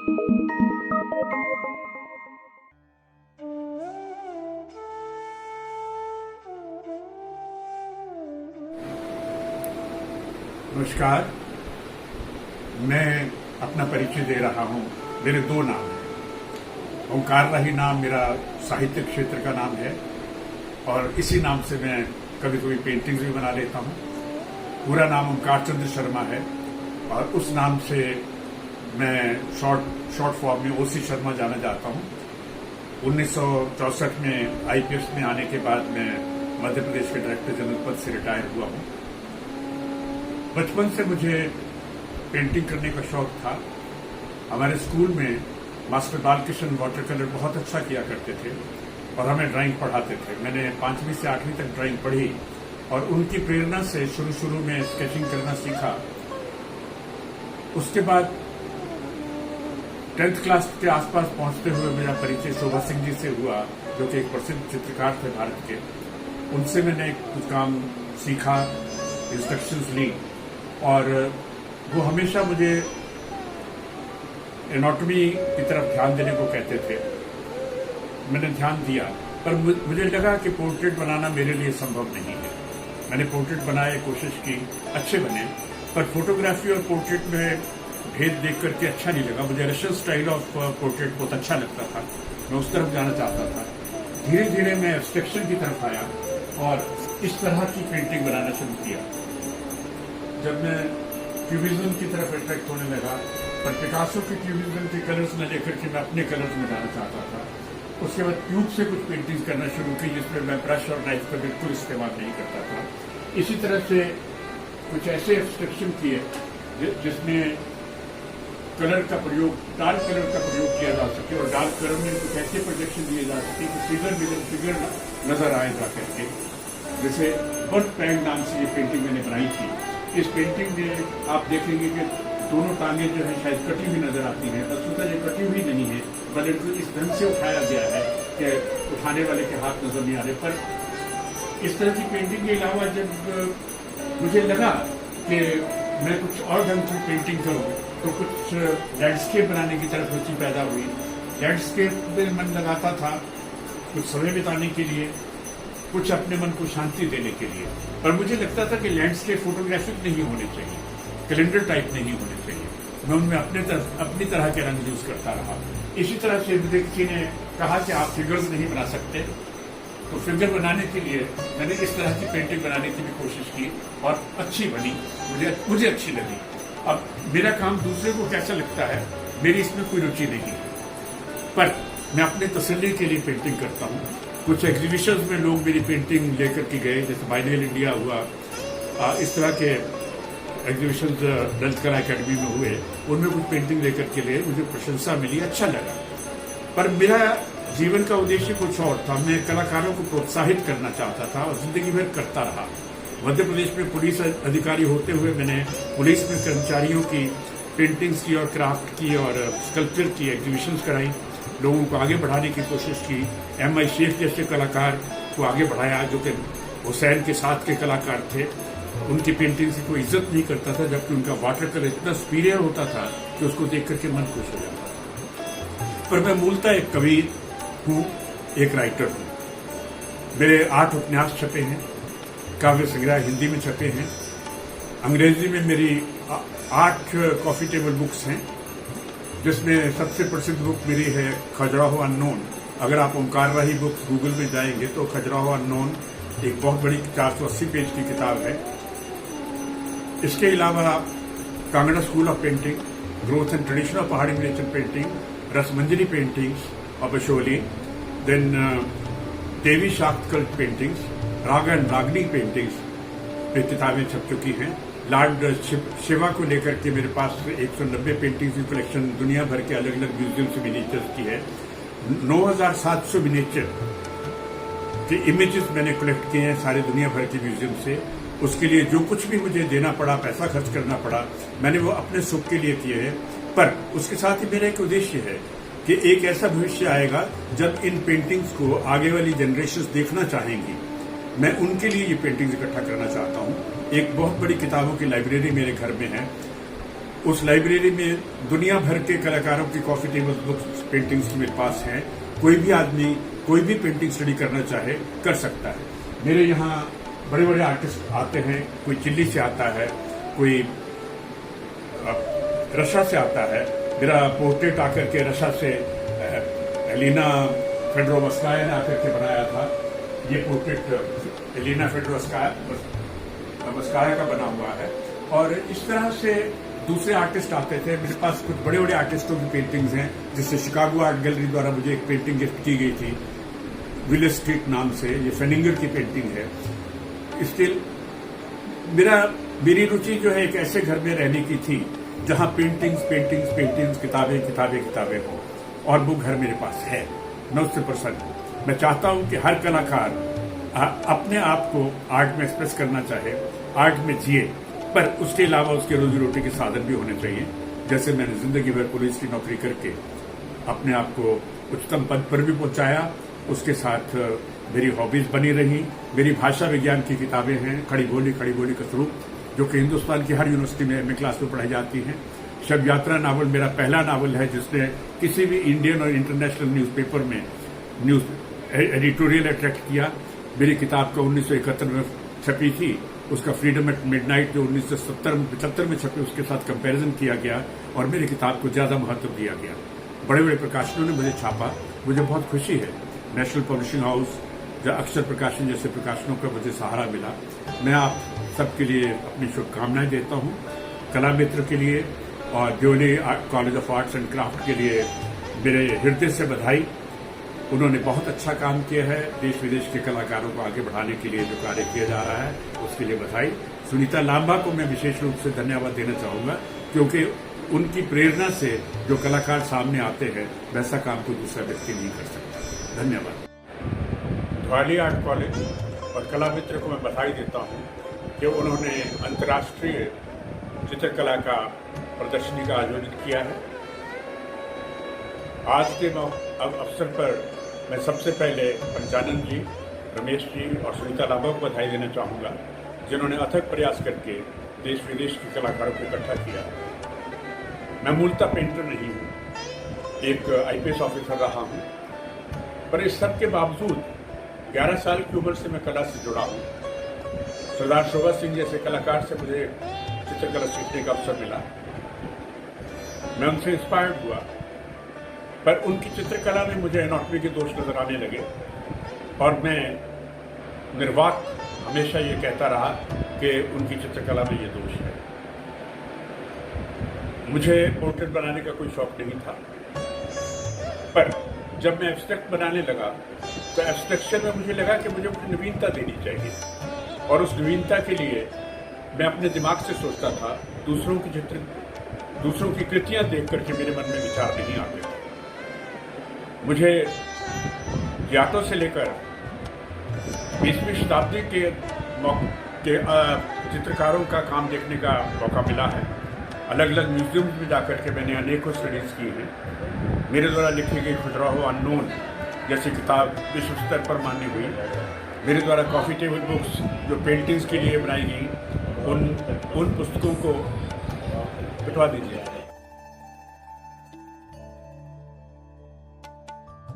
नमस्कार, मैं अपना परिचय दे रहा हूं। मेरे दो नाम हैं। ओंकार राही नाम मेरा साहित्य क्षेत्र का नाम है और इसी नाम से मैं कभी कभी पेंटिंग्स भी बना लेता हूं। पूरा नाम ओंकार चंद्र शर्मा है और उस नाम से मैं शॉर्ट फॉर्म में ओसी शर्मा जाना जाता हूं। 1964 में आईपीएस में आने के बाद मैं मध्य प्रदेश के डायरेक्टर जनरल पद से रिटायर हुआ हूं। बचपन से मुझे पेंटिंग करने का शौक था। हमारे स्कूल में मास्टर बालकिशन वाटर कलर बहुत अच्छा किया करते थे और हमें ड्राइंग पढ़ाते थे। मैंने 5वीं से 8वीं तक ड्राइंग पढ़ी और उनकी प्रेरणा से शुरू में स्केचिंग करना सीखा। उसके बाद 10th क्लास के आसपास पहुंचते हुए मेरा परिचय शोभा सिंह जी से हुआ, जो कि एक प्रसिद्ध चित्रकार थे भारत के। उनसे मैंने कुछ काम सीखा, इंस्ट्रक्शंस ली और वो हमेशा मुझे एनाटॉमी की तरफ ध्यान देने को कहते थे। मैंने ध्यान दिया, पर मुझे लगा कि पोर्ट्रेट बनाना मेरे लिए संभव नहीं है। मैंने पोर्ट्रेट बनाए, कोशिश की, अच्छे बने, पर फोटोग्राफी और पोर्ट्रेट में भेद देख करके अच्छा नहीं लगा। मुझे रशियन स्टाइल ऑफ पोर्ट्रेट बहुत अच्छा लगता था, मैं उस तरफ जाना चाहता था। धीरे धीरे मैं एब्स्ट्रैक्शन की तरफ आया और इस तरह की पेंटिंग बनाना शुरू किया। जब मैं क्यूबिज्म की तरफ अट्रैक्ट होने लगा, पर पिकासो के क्यूबिज्म के कलर्स न लेकर के मैं अपने कलर्स में जाना चाहता था। उसके बाद ट्यूब से कुछ पेंटिंग्स करना शुरू की, जिसमें मैं ब्रश और नाइफ का बिल्कुल इस्तेमाल नहीं करता था। इसी तरह से कुछ ऐसे एब्स्ट्रैक्शन किए जिसमें कलर का प्रयोग, डार्क कलर का प्रयोग किया जा सके और डार्क कलर में कुछ ऐसे प्रोजेक्शन दिए जा सके कि फिगर नजर आए जा करके। जैसे बर्थ पैंग नाम से ये पेंटिंग मैंने बनाई थी। इस पेंटिंग में आप देखेंगे कि दोनों टांगे जो है शायद कटी हुई नजर आती हैं, वस्तुतः ये कटी हुई नहीं है, बल्कि इस ढंग से उठाया गया है कि उठाने वाले के हाथ नजर नहीं आ रहे। पर इस तरह की पेंटिंग के अलावा जब मुझे लगा कि मैं कुछ और ढंग की पेंटिंग करूं, तो कुछ लैंडस्केप बनाने की तरफ रुचि पैदा हुई। लैंडस्केप में मन लगाता था कुछ समय बिताने के लिए, कुछ अपने मन को शांति देने के लिए। पर मुझे लगता था कि लैंडस्केप फोटोग्राफिक नहीं होने चाहिए, कैलेंडर टाइप नहीं होने चाहिए। मैं उनमें अपनी तरह के रंग यूज करता रहा। इसी तरह से मुझे किसी ने कहा कि आप फिगर्स नहीं बना सकते, तो फिगर बनाने के लिए मैंने इस तरह की पेंटिंग बनाने की भी कोशिश की और अच्छी बनी, मुझे अच्छी लगी। अब मेरा काम दूसरे को कैसा लगता है, मेरी इसमें कोई रुचि नहीं है, पर मैं अपने तसल्ली के लिए पेंटिंग करता हूँ। कुछ एग्जीबिशंस में लोग मेरी पेंटिंग लेकर के गए, जैसे बाइनल इंडिया हुआ, इस तरह के एग्जीबिशंस ललित कला अकेडमी में हुए, उनमें कुछ पेंटिंग लेकर के लिए मुझे प्रशंसा मिली, अच्छा लगा। पर मेरा जीवन का उद्देश्य कुछ और था। मैं कलाकारों को प्रोत्साहित करना चाहता था और जिंदगी भर करता रहा। मध्य प्रदेश में पुलिस अधिकारी होते हुए मैंने पुलिस में कर्मचारियों की पेंटिंग्स की और क्राफ्ट की और स्कल्पचर की एग्जीबिशंस कराई, लोगों को आगे बढ़ाने की कोशिश की। एम.आई. शेख जैसे कलाकार को आगे बढ़ाया, जो कि हुसैन के साथ के कलाकार थे। उनकी पेंटिंग्स की कोई इज्जत नहीं करता था, जबकि उनका वाटर कलर इतना सुपीरियर होता था कि उसको देख करके मन खुश हो जाता था। पर मैं मूलतः एक कवि हूँ, एक राइटर हूँ। मेरे 8 उपन्यास छपे हैं, काव्य संग्रह हिंदी में छपे हैं। अंग्रेजी में मेरी 8 कॉफी टेबल बुक्स हैं, जिसमें सबसे प्रसिद्ध बुक मेरी है खजुराहो अननोन। अगर आप ओंकार राही बुक्स गूगल में जाएंगे तो खजुराहो अननोन एक बहुत बड़ी 480 पेज की किताब है। इसके अलावा Kangra school of painting, growth and tradition of Pahari miniature painting, Rasamanjari paintings of Asholi, then Devi Shakta cult paintings, Raga and Ragini paintings पे किताबें छप चुकी हैं। लॉर्ड शिवा को लेकर के मेरे पास 190 पेंटिंग्स की कलेक्शन दुनिया भर के अलग अलग म्यूजियम से मिनिएचर्स की है। 9700 मिनिएचर के इमेजेस मैंने कलेक्ट किए हैं सारे दुनिया भर के म्यूजियम से। उसके लिए जो कुछ भी मुझे देना पड़ा, पैसा खर्च करना पड़ा, मैंने वो अपने सुख के लिए किए हैं। पर उसके साथ ही मेरा एक उद्देश्य है कि एक ऐसा भविष्य आएगा जब इन पेंटिंग्स को आगे वाली जनरेशंस देखना चाहेंगी। मैं उनके लिए ये पेंटिंग्स इकट्ठा करना चाहता हूँ। एक बहुत बड़ी किताबों की लाइब्रेरी मेरे घर में है। उस लाइब्रेरी में दुनिया भर के कलाकारों की कॉफी टेबल बुक्स पेंटिंग्स मेरे पास हैं। कोई भी आदमी कोई भी पेंटिंग स्टडी करना चाहे कर सकता है। मेरे यहाँ बड़े बड़े आर्टिस्ट आते हैं, कोई चिल्ली से आता है, कोई रशिया से आता है। मेरा पोर्ट्रेट आकर के रशिया से एलिना फेडोरोवस्काया ने आकर के बनाया था। ये पोर्ट्रेट एलिना फेडोरोवस्काया का बना हुआ है। और इस तरह से दूसरे आर्टिस्ट आते थे। मेरे पास कुछ बड़े बड़े आर्टिस्टों की पेंटिंग्स हैं, जिससे शिकागो आर्ट गैलरी द्वारा मुझे एक पेंटिंग गिफ्ट की गई थी विल स्ट्रीट नाम से। ये फेनिंगर की पेंटिंग है। इसके मेरी रुचि जो है एक ऐसे घर में रहने की थी जहां पेंटिंग्स किताबें हो, और वो घर मेरे पास है। मैं उससे प्रसन्न हूं। मैं चाहता हूं कि हर कलाकार अपने आप को आर्ट में एक्सप्रेस करना चाहे, आर्ट में जिए, पर उसके अलावा उसके रोजी रोटी के साधन भी होने चाहिए। जैसे मैंने जिंदगी भर पुलिस की नौकरी करके अपने आप को उच्चतम पद पर भी पहुंचाया, उसके साथ मेरी हॉबीज बनी रही। मेरी भाषा विज्ञान की किताबें हैं, खड़ी बोली कसरूप, जो कि हिंदुस्तान की हर यूनिवर्सिटी में एमए क्लास में पढ़ाई जाती हैं। शब यात्रा नावल मेरा पहला नावल है जिसने किसी भी इंडियन और इंटरनेशनल न्यूज़पेपर में एडिटोरियल अट्रैक्ट किया। मेरी किताब का 1971 में छपी थी। उसका फ्रीडम एट मिडनाइट जो 1975 में छपी, उसके साथ कंपैरिजन किया गया और मेरी किताब को ज्यादा महत्व दिया गया। बड़े बड़े प्रकाशनों ने मुझे छापा, मुझे बहुत खुशी है। नेशनल पब्लिशिंग हाउस या अक्षर प्रकाशन जैसे प्रकाशनों का मुझे सहारा मिला। मैं आप सबके लिए अपनी शुभकामनाएं देता हूं। कला मित्र के लिए और Devli college of arts and craft के लिए मेरे हृदय से बधाई। उन्होंने बहुत अच्छा काम किया है। देश विदेश के कलाकारों को आगे बढ़ाने के लिए जो कार्य किया जा रहा है उसके लिए बधाई। सुनीता लांबा को मैं विशेष रूप से धन्यवाद देना चाहूंगा, क्योंकि उनकी प्रेरणा से जो कलाकार सामने आते हैं वैसा काम कोई दूसरा व्यक्ति नहीं कर सकता। धन्यवाद। धवाली आर्ट कॉलेज और कला मित्र को मैं बधाई देता हूं कि उन्होंने अंतर्राष्ट्रीय चित्रकला का प्रदर्शनी का आयोजन किया है। आज के अवसर पर मैं सबसे पहले पंचानन जी, रमेश जी और सुनीता लांबा को बधाई देना चाहूँगा, जिन्होंने अथक प्रयास करके देश विदेश के कलाकारों को इकट्ठा किया। मैं मूलतः पेंटर नहीं हूँ, एक IPS ऑफिसर रहा हूँ, पर इस सब के बावजूद 11 साल की उम्र से मैं कला से जुड़ा हूँ। सरदार शोभा सिंह जैसे कलाकार से मुझे चित्रकला सीखने का अवसर मिला। मैं उनसे इंस्पायर्ड हुआ, पर उनकी चित्रकला में मुझे एनाटॉमी के दोष नजर आने लगे और मैं निर्वाक हमेशा ये कहता रहा कि उनकी चित्रकला में ये दोष है। मुझे पोर्ट्रेट बनाने का कोई शौक नहीं था, पर जब मैं एब्स्ट्रैक्ट बनाने लगा तो एब्स्ट्रैक्शन में मुझे लगा कि मुझे कुछ नवीनता देनी चाहिए, और उस नवीनता के लिए मैं अपने दिमाग से सोचता था। दूसरों की कृतियां देख करके मेरे मन में विचार नहीं आते थे। मुझे याटो से लेकर 20वीं शताब्दी के चित्रकारों का काम देखने का मौका मिला है। अलग अलग म्यूजियम में जाकर के मैंने अनेकों स्टडीज की हैं। मेरे द्वारा लिखी गई खुजराहो अननोन जैसी किताब विश्व स्तर पर मान्य हुई। मेरे द्वारा कॉफी टेबल बुक्स जो पेंटिंग्स के लिए बनाई गई, उन पुस्तकों को पिटवा दीजिए।